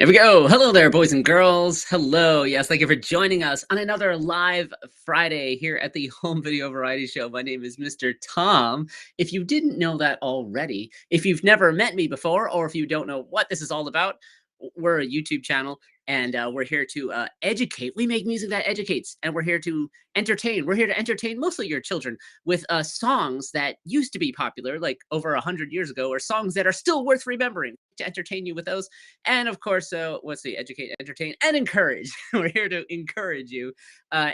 Here we go. Hello there, boys and girls. Hello. Yes, thank you for joining us on another live Friday here at the Home Video Variety Show. My name is Mr. Tom. If you didn't know that already, if you've never met me before, or if you don't know what this is all about, we're a YouTube channel and we're here to educate. We make music that educates, and we're here to entertain. We're here to entertain mostly your children with songs that used to be popular like over 100 years ago, or songs that are still worth remembering, to entertain you with those. And of course, what's the educate, entertain, and encourage. We're here to encourage you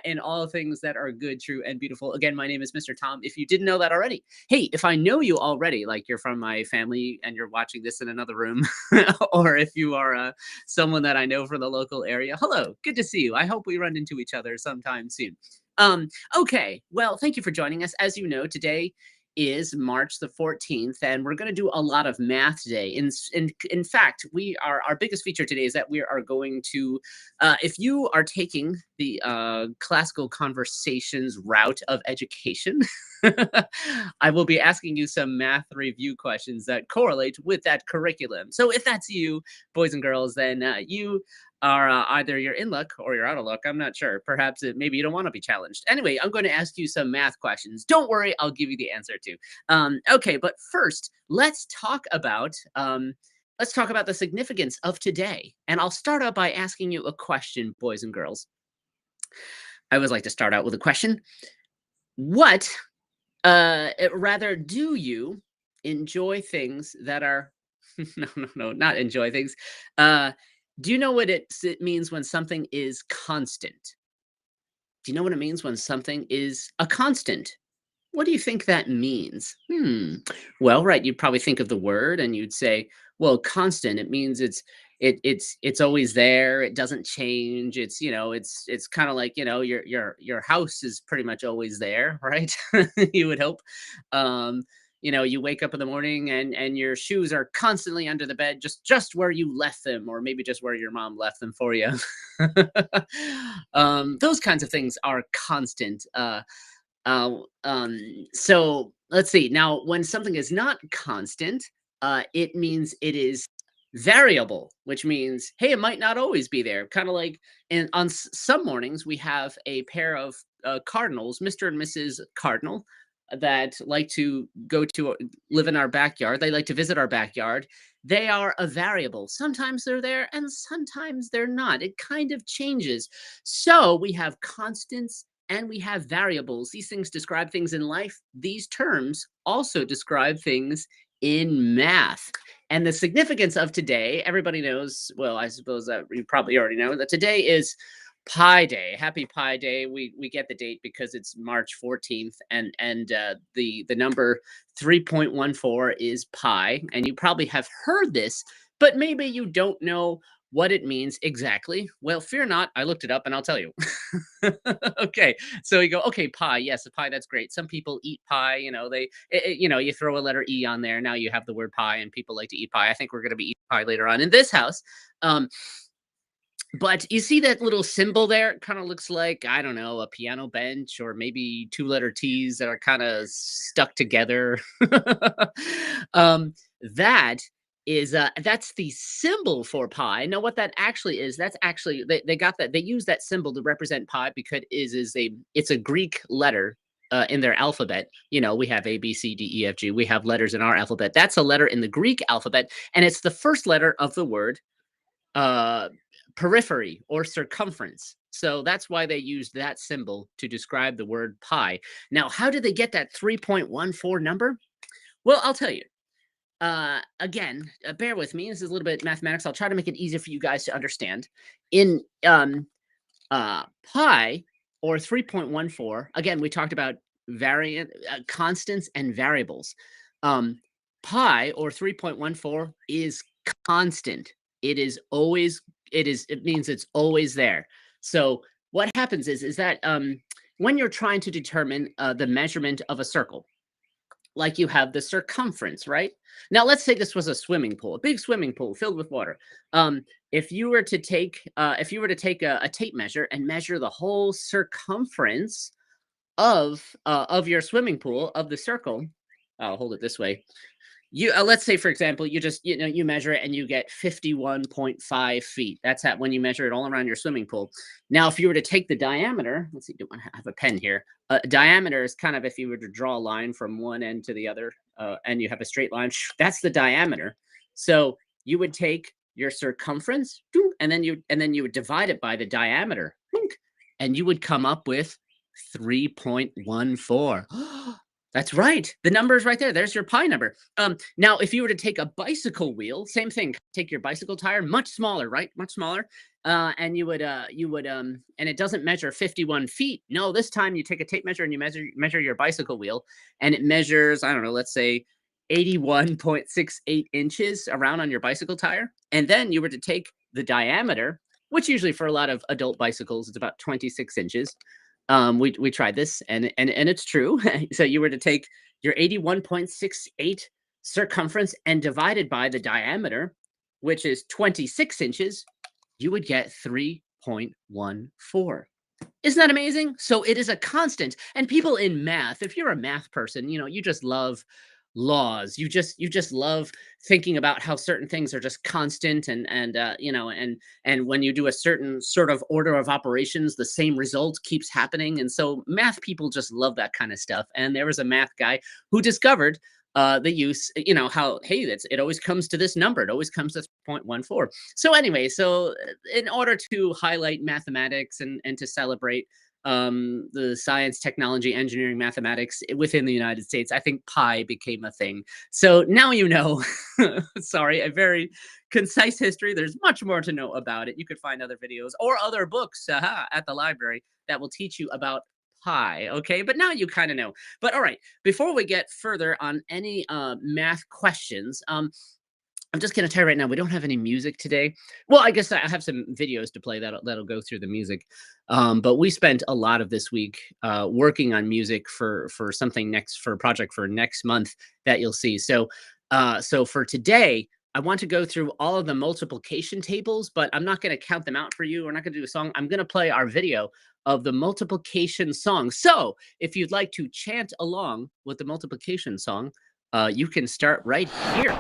in all things that are good, true, and beautiful. Again, my name is Mr. Tom. If you didn't know that already, hey, if I know you already, like you're from my family and you're watching this in another room, or if you are someone that I know from the local area, hello, good to see you. I hope we run into each other sometime soon. Um, okay, well, thank you for joining us. As you know, today is March the 14th, and we're going to do a lot of math today. In fact, our biggest feature today is that we are going to, if you are taking the classical conversations route of education, I will be asking you some math review questions that correlate with that curriculum. So if that's you, boys and girls, then you are either you're in luck or you're out of luck. I'm not sure. Perhaps maybe you don't want to be challenged. Anyway, I'm going to ask you some math questions. Don't worry, I'll give you the answer too. Okay, but first, let's talk about the significance of today. And I'll start out by asking you a question, boys and girls. I always like to start out with a question. What, rather, do you enjoy things that are no, not enjoy things. Uh, do you know what it means when something is constant? Do you know what it means when something is a constant? What do you think that means? Well, right, you'd probably think of the word and you'd say, well, constant, it means it's always there, it doesn't change. It's kind of like, your house is pretty much always there, right? You would hope. Um, you wake up in the morning and your shoes are constantly under the bed, just where you left them, or maybe just where your mom left them for you. Those kinds of things are constant. So let's see. Now, when something is not constant, it means it is variable, which means, hey, it might not always be there. Kind of like on some mornings, we have a pair of cardinals, Mr. and Mrs. Cardinal, that like to live in our backyard. They like to visit our backyard. They are a variable. Sometimes they're there and sometimes they're not. It kind of changes. So we have constants and we have variables. These things describe things in life. These terms also describe things in math. And the significance of today, everybody knows, well, I suppose that you probably already know that today is Pi Day. Happy Pi Day. We get the date because it's March 14th, and the number 3.14 is pi. And you probably have heard this, but maybe you don't know what it means exactly. Well, fear not. I looked it up and I'll tell you. Okay, so you go, okay, pie. Yes, a pie. That's great. Some people eat pie. You throw a letter E on there. Now you have the word pie, and people like to eat pie. I think we're going to be eating pie later on in this house. But you see that little symbol there? It kind of looks like, I don't know, a piano bench, or maybe two-letter T's that are kind of stuck together. um, that that's the symbol for pi. Now, what that actually is, that's actually they got that, they use that symbol to represent pi because it's a Greek letter. In their alphabet, we have A, B, C, D, E, F, G. We have letters in our alphabet. That's a letter in the Greek alphabet, and it's the first letter of the word uh, periphery or circumference. So that's why they used that symbol to describe the word pi. Now, how did they get that 3.14 number? Well, I'll tell you. Again, bear with me. This is a little bit mathematics. I'll try to make it easier for you guys to understand. In pi, or 3.14, again, we talked about constants and variables. Pi, or 3.14, is constant. It means it's always there. So what happens is that when you're trying to determine the measurement of a circle, like you have the circumference, right? Now, let's say this was a swimming pool, a big swimming pool filled with water. If you were to take a tape measure and measure the whole circumference of your swimming pool, of the circle, I'll hold it this way. You let's say, for example, you just you measure it and you get 51.5 feet. That's at when you measure it all around your swimming pool. Now, if you were to take the diameter, let's see, do I have a pen here? Diameter is kind of if you were to draw a line from one end to the other, and you have a straight line. That's the diameter. So you would take your circumference, and then you would divide it by the diameter, and you would come up with 3.14. That's right. The number is right there. There's your pi number. Now, if you were to take a bicycle wheel, same thing. Take your bicycle tire, much smaller, right? Much smaller. And and it doesn't measure 51 feet. No, this time you take a tape measure and you measure your bicycle wheel, and it measures, I don't know, let's say 81.68 inches around on your bicycle tire. And then you were to take the diameter, which usually for a lot of adult bicycles, it's about 26 inches. We tried this, and it's true. So you were to take your 81.68 circumference and divided by the diameter, which is 26 inches, you would get 3.14. Isn't that amazing? So it is a constant. And people in math, if you're a math person, you just love laws. You just love thinking about how certain things are just constant, and when you do a certain sort of order of operations, the same result keeps happening. And so math people just love that kind of stuff. And there was a math guy who discovered the use, how, hey, it always comes to this number. It always comes to 0.14. So anyway, in order to highlight mathematics and to celebrate the science, technology, engineering, mathematics within the United States, I think pi became a thing. So now you know, sorry, a very concise history. There's much more to know about it. You could find other videos or other books at the library that will teach you about pi, okay? But now you kind of know. But all right, before we get further on any math questions, I'm just gonna tell you right now, we don't have any music today. Well, I guess I have some videos to play that'll go through the music. But we spent a lot of this week working on music for a project for next month that you'll see. So for today, I want to go through all of the multiplication tables, but I'm not gonna count them out for you. We're not gonna do a song. I'm gonna play our video of the multiplication song. So if you'd like to chant along with the multiplication song, you can start right here.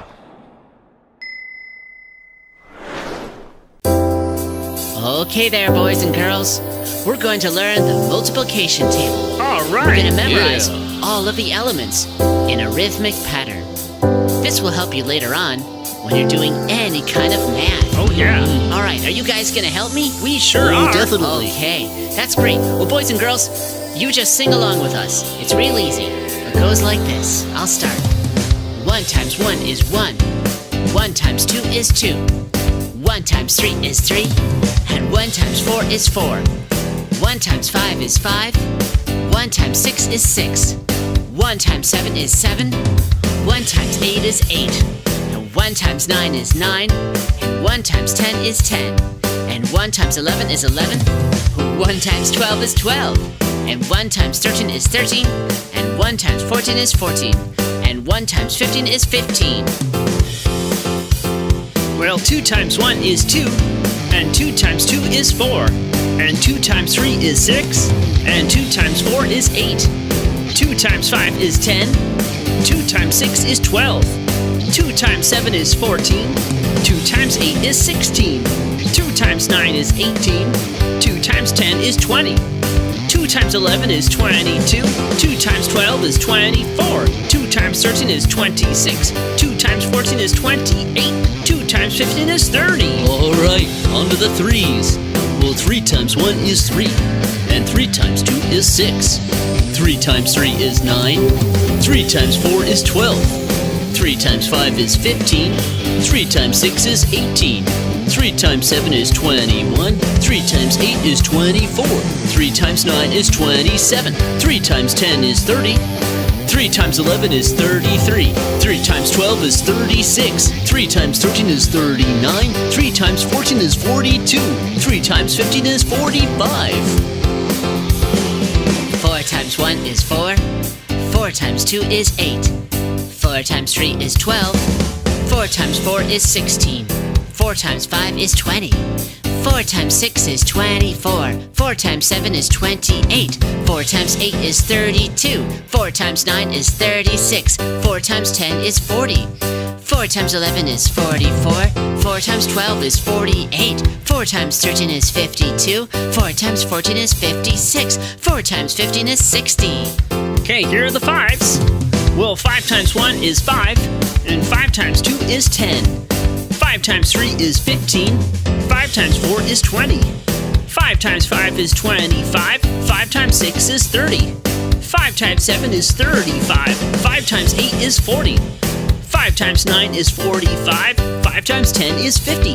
Okay there, boys and girls. We're going to learn the multiplication table. All right. We're going to memorize all of the elements in a rhythmic pattern. This will help you later on when you're doing any kind of math. Oh, yeah. All right, are you guys going to help me? We sure are. Definitely. Okay, that's great. Well, boys and girls, you just sing along with us. It's real easy. It goes like this. I'll start. 1 times 1 is 1. 1 times 2 is 2. 1 times 3 is 3, and 1 times 4 is 4. 1 times 5 is 5. 1 times 6 is 6. 1 times 7 is 7. 1 times 8 is 8. And 1 times 9 is 9. And 1 times 10 is 10. And 1 times 11 is 11. 1 times 12 is 12. And 1 times 13 is 13. And 1 times 14 is 14. And 1 times 15 is 15. Well, 2 times 1 is 2, and 2 times 2 is 4, and 2 times 3 is 6, and 2 times 4 is 8. 2 times 5 is 10, 2 times 6 is 12, 2 times 7 is 14, 2 times 8 is 16, 2 times 9 is 18, 2 times 10 is 20, 2 times 11 is 22, 2 times 12 is 24, 2 times 13 is 26, 2 times 14 is 28, 2 times 15 is 30. All right, on to the threes. Well, 3 times 1 is 3, and 3 times 2 is 6. 3 times 3 is 9. 3 times 4 is 12. 3 times 5 is 15. 3 times 6 is 18. 3 times 7 is 21. 3 times 8 is 24. 3 times 9 is 27. 3 times 10 is 30. 3 times 11 is 33. 3 times 12 is 36. 3 times 13 is 39. 3 times 14 is 42. 3 times 15 is 45. 4 times 1 is 4. 4 times 2 is 8. 4 times 3 is 12. 4 times 4 is 16. 4 times 5 is 20. 4 times 6 is 24. 4 times 7 is 28. 4 times 8 is 32. 4 times 9 is 36. 4 times 10 is 40. 4 times 11 is 44. 4 times 12 is 48. 4 times 13 is 52. 4 times 14 is 56. 4 times 15 is 60. Okay, here are the fives. Well, 5 times 1 is 5, and 5 times 2 is 10. 5 times 3 is 15. 5 times 4 is 20. 5 times 5 is 25. 5 times 6 is 30. 5 times 7 is 35. 5 times 8 is 40. 5 times 9 is 45. 5 times 10 is 50.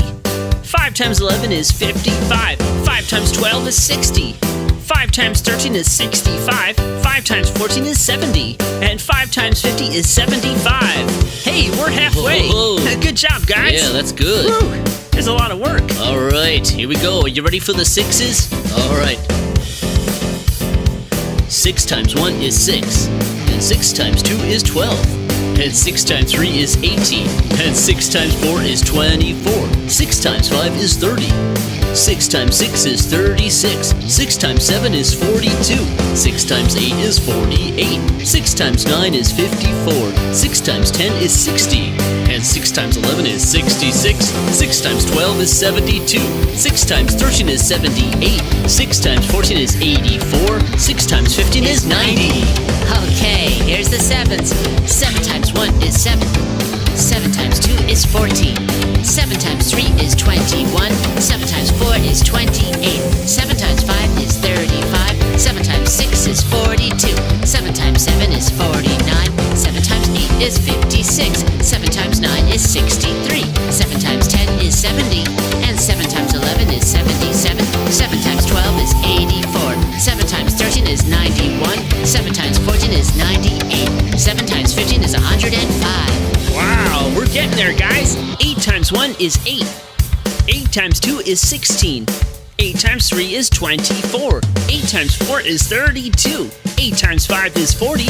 5 times 11 is 55. 5 times 12 is 60. 5 times 13 is 65. 5 times 14 is 70. And 5 times 50 is 75. Hey, we're halfway. Whoa. Good job, guys. Yeah, that's good. Woo. There's a lot of work. All right, here we go. Are you ready for the sixes? All right. 6 times 1 is 6. And 6 times 2 is 12. And 6 times 3 is 18. And 6 times 4 is 24. 6 times 5 is 30. 6 times 6 is 36. 6 times 7 is 42. 6 times 8 is 48. 6 times 9 is 54. 6 times 10 is 60. And 6 times 11 is 66. 6 times 12 is 72. 6 times 13 is 78. 6 times 14 is 84. 6 times 15 is 90. Okay, here's the sevens. 7 times 1 is 7. 7 times 2 is 14. 7 times 3 is 21. 7 times 4 is 28. 7 times 5 is 35. 7 times 6 is 42. 7 times 7 is 49. 7 times 8 is 56. 7 times 9 is 63. 7 times 10 is 70. And 7 times 11 is 77. 7 times 12 is 84. 7 times 13 is 91. 7 times 14 is 98. 7 times 15 is 105. Wow, we're getting there, guys. 8 times 1 is 8. 8 times 2 is 16. 8 times 3 is 24. 8 times 4 is 32. 8 times 5 is 40.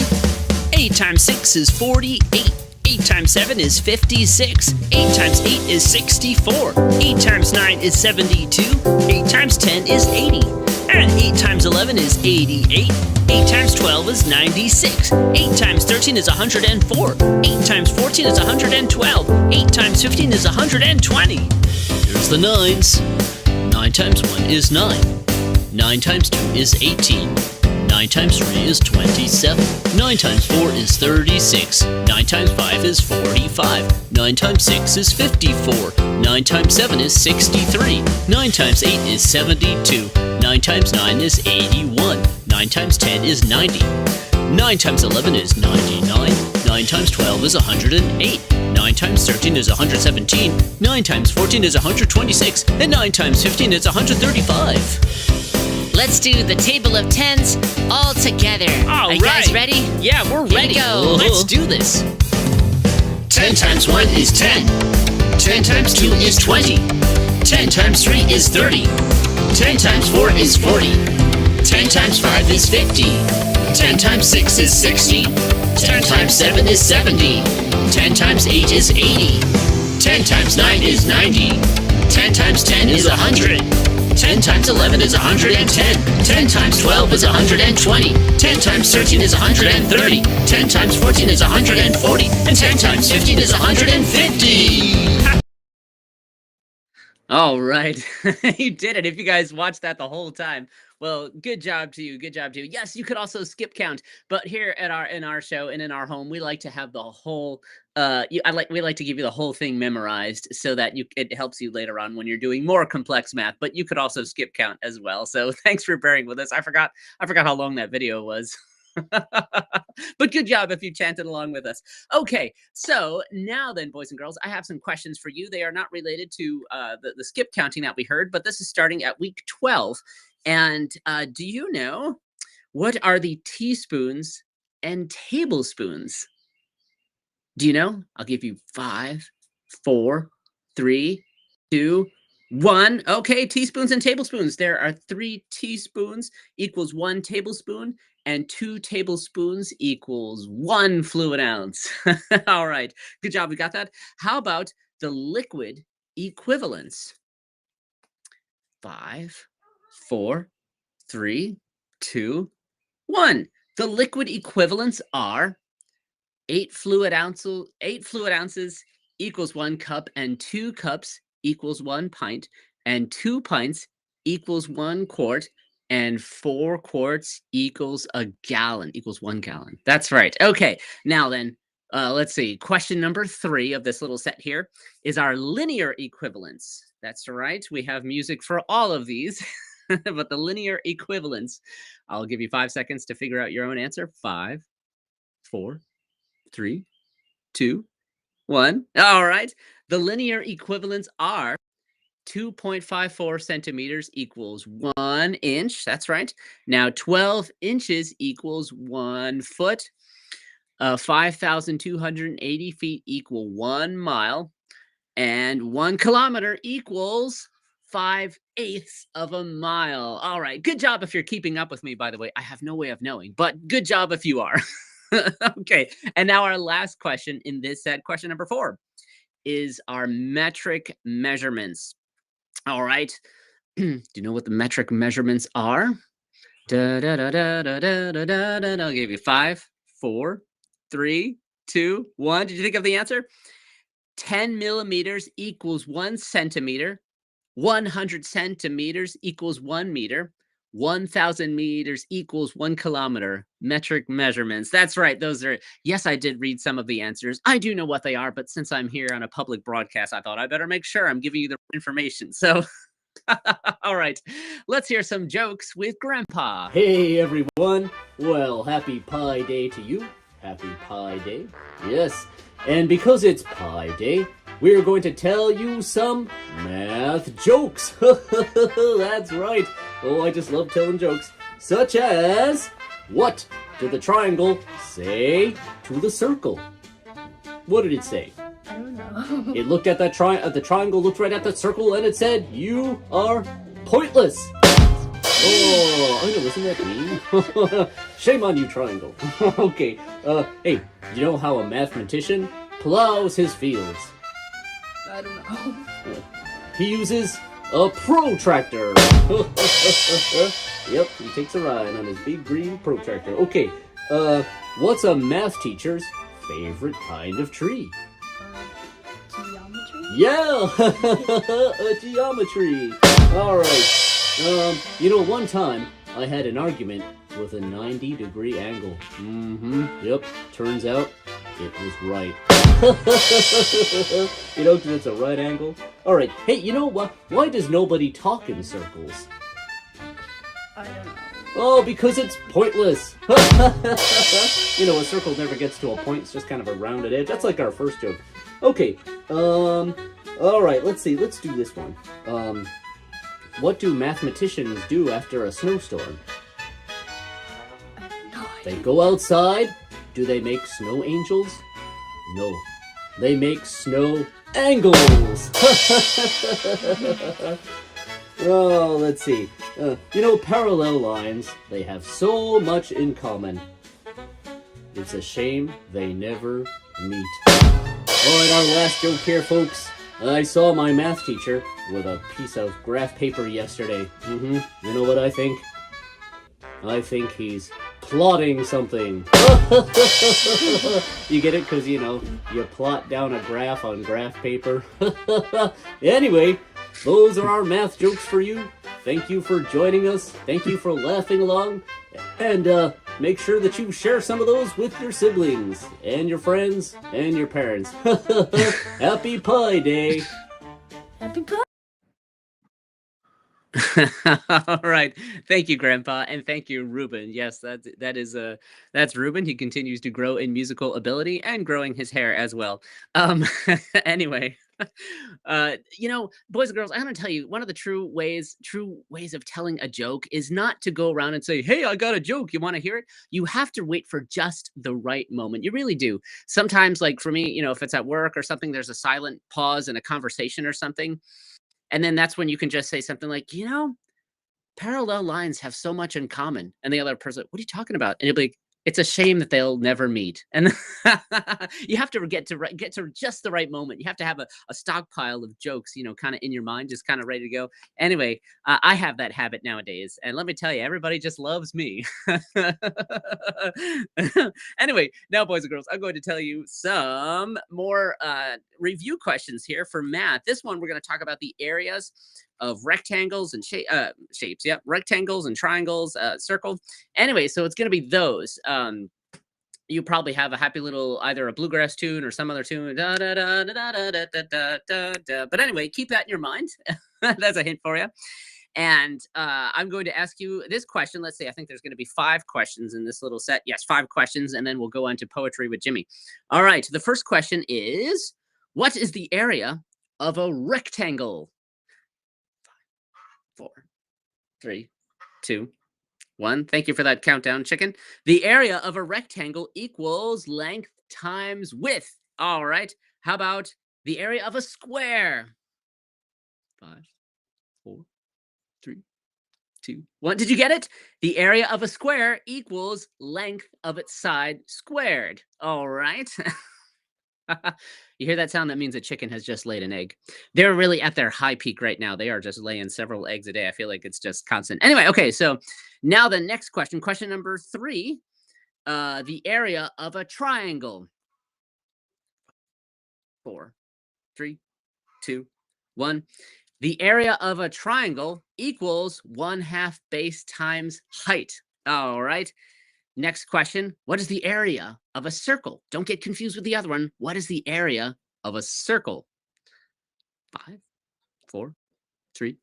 8 times 6 is 48. 8 times 7 is 56. 8 times 8 is 64. 8 times 9 is 72. 8 times 10 is 80. And 8 times 11 is 88. 8 times 12 is 96. 8 times 13 is 104. 8 times 14 is 112. 8 times 15 is 120. Here's the nines. 9 times 1 is 9. 9 times 2 is 18. 9 times 3 is 27. 9 times 4 is 36. 9 times 5 is 45. 9 times 6 is 54. 9 times 7 is 63. 9 times 8 is 72. 9 times 9 is 81. 9 times 10 is 90. 9 times 11 is 99. 9 times 12 is 108. 9 times 13 is 117. 9 times 14 is 126. And 9 times 15 is 135. Let's do the table of tens all together. All Are you guys right. ready? Yeah, we're Here we ready. go. Let's do this. 10 times 1 is 10. 10 times 2 is 20. 10 times 3 is 30. 10 times 4 is 40. 10 times 5 is 50. 10 times 6 is 60. 10 times 7 is 70. 10 times 8 is 80. 10 times 9 is 90. 10 times 10 is 100. 10 times 11 is 110. 10 times 12 is 120. 10 times 13 is 130. 10 times 14 is 140. And 10 times 15 is 150. All right. You did it. If you guys watched that the whole time, well, good job to you. Good job to you. Yes, you could also skip count, but here at our show and in our home, we like to have the whole we like to give you the whole thing memorized so that it helps you later on when you're doing more complex math, but you could also skip count as well. So thanks for bearing with us. I forgot how long that video was. But good job if you chanted along with us. Okay, so now then, boys and girls, I have some questions for you. They are not related to the skip counting that we heard, but this is starting at week 12. And do you know what are the teaspoons and tablespoons? Do you know? I'll give you 5, 4, 3, 2, 1. Okay, teaspoons and tablespoons. There are 3 teaspoons equals 1 tablespoon, and 2 tablespoons equals 1 fluid ounce. All right, good job. We got that. How about the liquid equivalents? 5, 4, 3, 2, 1. The liquid equivalents are 8 fluid ounces equals 1 cup, and 2 cups equals 1 pint, and 2 pints equals 1 quart, and 4 quarts equals a gallon, equals 1 gallon. That's right. Okay, now then, let's see. Question number 3 of this little set here is our linear equivalence. That's right. We have music for all of these, but the linear equivalence. I'll give you 5 seconds to figure out your own answer. 5, 4, 3, 2, 1. All right. The linear equivalents are 2.54 centimeters equals 1 inch. That's right. Now 12 inches equals 1 foot. 5,280 feet equal 1 mile. And 1 kilometer equals 5/8 of a mile. All right. Good job if you're keeping up with me, by the way. I have no way of knowing, but good job if you are. Okay. And now our last question in this set, question number 4, is our metric measurements. All right. Do you know what the metric measurements are? Da, da, da, da, da, da, da, da, da. I'll give you 5, 4, 3, 2, 1. Did you think of the answer? 10 millimeters equals 1 centimeter. 100 centimeters equals 1 meter. 1,000 meters equals 1 kilometer. Metric measurements. That's right. Those are, yes, I did read some of the answers. I do know what they are, but since I'm here on a public broadcast, I thought I better make sure I'm giving you the information. So, all right, let's hear some jokes with Grandpa. Hey everyone! Well, happy Pi Day to you. Happy Pi Day. Yes. And because it's Pi Day, we're going to tell you some math jokes. That's right. Oh, I just love telling jokes. Such as, what did the triangle say to the circle? What did it say? I don't know. It looked at that the triangle looked right at the circle and it said, "You are pointless." Oh, I know, isn't that mean? Shame on you, triangle. Okay, hey, you know how a mathematician plows his fields? I don't know. He uses a protractor. Yep, he takes a ride on his big green protractor. Okay, what's a math teacher's favorite kind of tree? Geometry? Yeah, a geometry. All right. You know, one time I had an argument with a 90-degree angle. Yep. Turns out it was right. You know, 'cause it's a right angle. All right. Hey, you know what? Why does nobody talk in circles? I don't know. Oh, because it's pointless. You know, a circle never gets to a point. It's just kind of a rounded edge. That's like our first joke. Okay. All right. Let's see. Let's do this one. What do mathematicians do after a snowstorm? I have no They idea. go outside. Do they make snow angels? No. They make snow angles. Oh, let's see. You know, parallel lines, they have so much in common. It's a shame they never meet. Alright, our last joke here, folks. I saw my math teacher with a piece of graph paper yesterday. You know what I think? I think he's plotting something. You get it? Because, you know, you plot down a graph on graph paper. Anyway, those are our math jokes for you. Thank you for joining us. Thank you for laughing along. And make sure that you share some of those with your siblings and your friends and your parents. Happy Pi Day! Happy Pi- All right. Thank you, Grandpa, and thank you, Ruben. Yes, that's Ruben. He continues to grow in musical ability and growing his hair as well. Anyway, you know, boys and girls, I'm gonna tell you one of the true ways of telling a joke is not to go around and say, "Hey, I got a joke. You want to hear it?" You have to wait for just the right moment. You really do. Sometimes, like for me, you know, if it's at work or something, there's a silent pause in a conversation or something. And then that's when you can just say something like, you know, parallel lines have so much in common. And the other person, what are you talking about? And you'll be like, It's a shame that they'll never meet, and you have to get to just the right moment. You have to have a stockpile of jokes, kinda in your mind, just kinda ready to go. Anyway, I have that habit nowadays, and let me tell you, everybody just loves me. Anyway, now, boys and girls, I'm going to tell you some more, review questions here for math. This one, we're gonna talk about the areas of rectangles and shapes, yep, rectangles and triangles, circle. Anyway, so it's gonna be those. You probably have a happy little either a bluegrass tune or some other tune. Da, da, da, da, da, da, da, da, da, da. But anyway, keep that in your mind. That's a hint for you. And I'm going to ask you this question. Let's see, I think there's going to be 5 questions in this little set. Yes, 5 questions, and then we'll go on to poetry with Jimmy. All right, the first question is, what is the area of a rectangle? 4, 3, 2, 1. Thank you for that countdown, chicken. The area of a rectangle equals length times width. All right. How about the area of a square? 5, 4, 3, 2, 1. Did you get it? The area of a square equals length of its side squared. All right. You hear that sound? That means a chicken has just laid an egg. They're really at their high peak right now. They are just laying several eggs a day. I feel like it's just constant. Anyway, okay, so now the next question, question number 3, the area of a triangle. 4, 3, 2, 1. The area of a triangle equals 1/2 base times height. All right. Next question. What is the area of a circle? Don't get confused with the other one. What is the area of a circle? 5, 4, 3,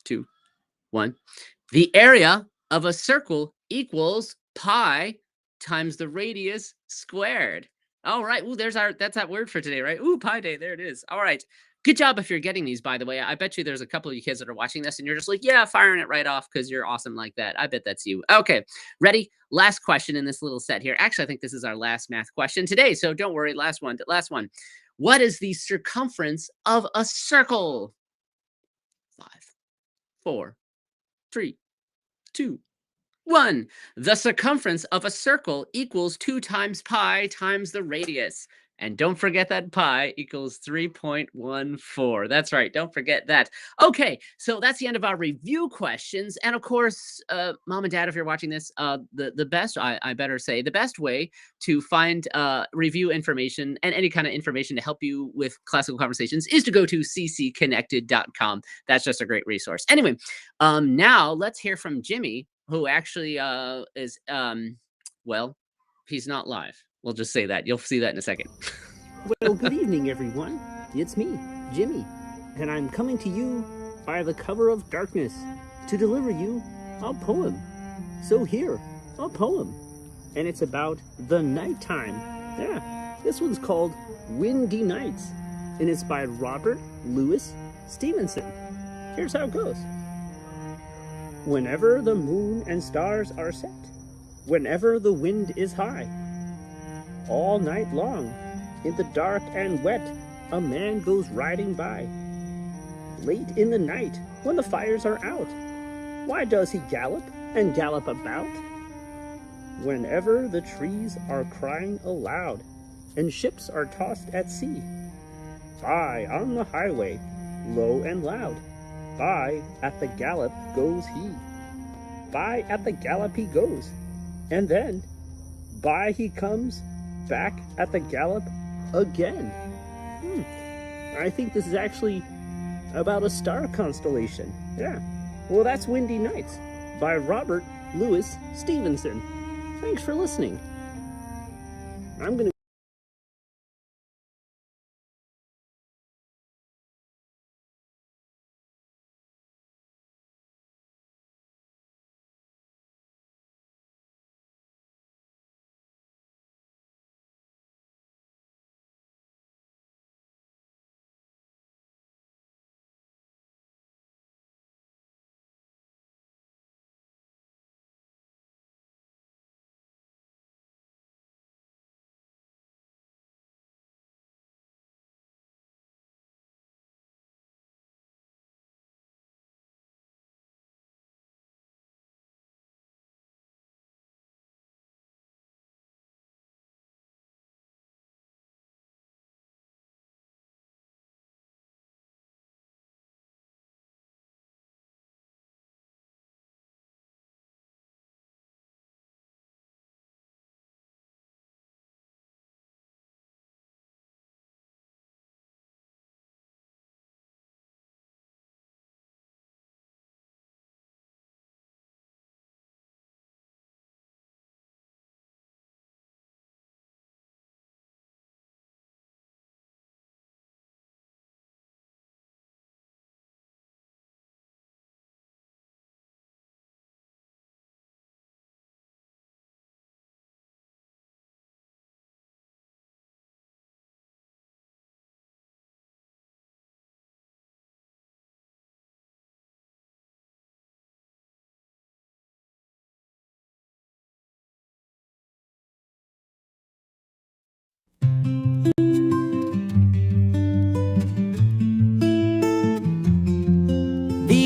2, 1. The area of a circle equals pi times the radius squared. All right. Ooh, that's that word for today, right? Ooh, pi day. There it is. All right. Good job if you're getting these, by the way. I bet you there's a couple of you kids that are watching this and you're just like, yeah, firing it right off because you're awesome like that. I bet that's you. Okay. Ready? Last question in this little set here. Actually, I think this is our last math question today. So don't worry. Last one. Last one. What is the circumference of a circle? 5, 4, 3, 2, 1. The circumference of a circle equals 2 times pi times the radius. And don't forget that pi equals 3.14. That's right. Don't forget that. Okay, so that's the end of our review questions. And of course, mom and dad, if you're watching this, the best, I better say, the best way to find review information and any kind of information to help you with classical conversations is to go to ccconnected.com. That's just a great resource. Anyway, now let's hear from Jimmy, who actually is, well, he's not live. We'll just say that. You'll see that in a second. Well, good evening, everyone. It's me, Jimmy, and I'm coming to you by the cover of darkness to deliver you a poem. So here, a poem, and it's about the nighttime. Yeah, this one's called Windy Nights, and it's by Robert Louis Stevenson. Here's how it goes. Whenever the moon and stars are set, whenever the wind is high, all night long, in the dark and wet, a man goes riding by. Late in the night, when the fires are out, why does he gallop and gallop about? Whenever the trees are crying aloud, and ships are tossed at sea, by on the highway, low and loud, by at the gallop goes he. By at the gallop he goes, and then by he comes back at the gallop again. I think this is actually about a star constellation. Yeah. Well, that's Windy Nights by Robert Louis Stevenson. Thanks for listening. I'm going to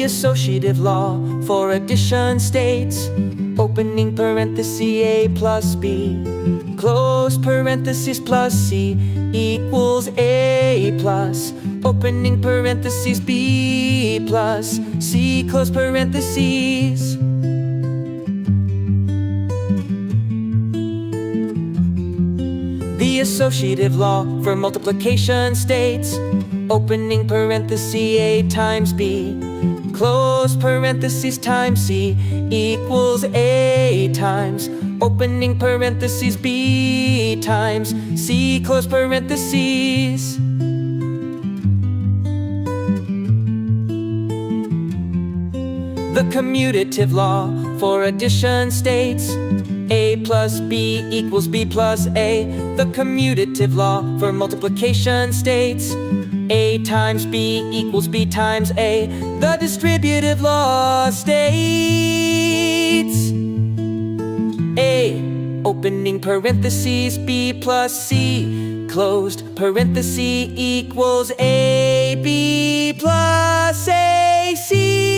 associative law for addition states, opening parenthesis A plus B, close parenthesis plus C equals A plus, opening parenthesis B plus C, close parentheses. The associative law for multiplication states, opening parenthesis A times B, close parenthesis times C equals A times, opening parenthesis B times C, close parentheses. The commutative law for addition states, A plus B equals B plus A. The commutative law for multiplication states, A times B equals B times A. The distributive law states, A, opening parentheses, B plus C, closed parenthesis equals A, B plus AC.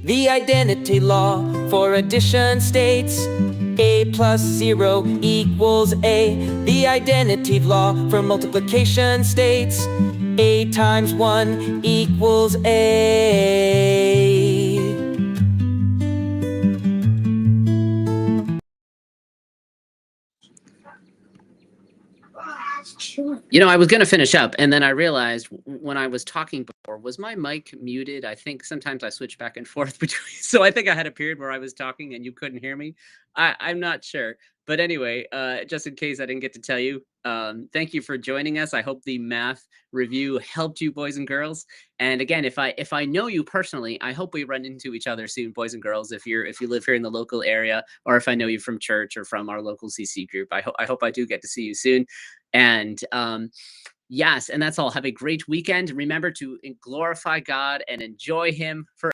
The identity law for addition states, A plus 0 equals A. The identity law for multiplication states, A times 1 equals A. You know, I was going to finish up, and then I realized when I was talking before, was my mic muted? I think sometimes I switch back and forth between. So I think I had a period where I was talking and you couldn't hear me. I'm not sure. But anyway, just in case I didn't get to tell you, thank you for joining us. I hope the math review helped you, boys and girls. And again, if I know you personally, I hope we run into each other soon, boys and girls. If you live here in the local area, or if I know you from church or from our local CC group, I hope I do get to see you soon. And yes, and that's all. Have a great weekend. Remember to glorify God and enjoy Him for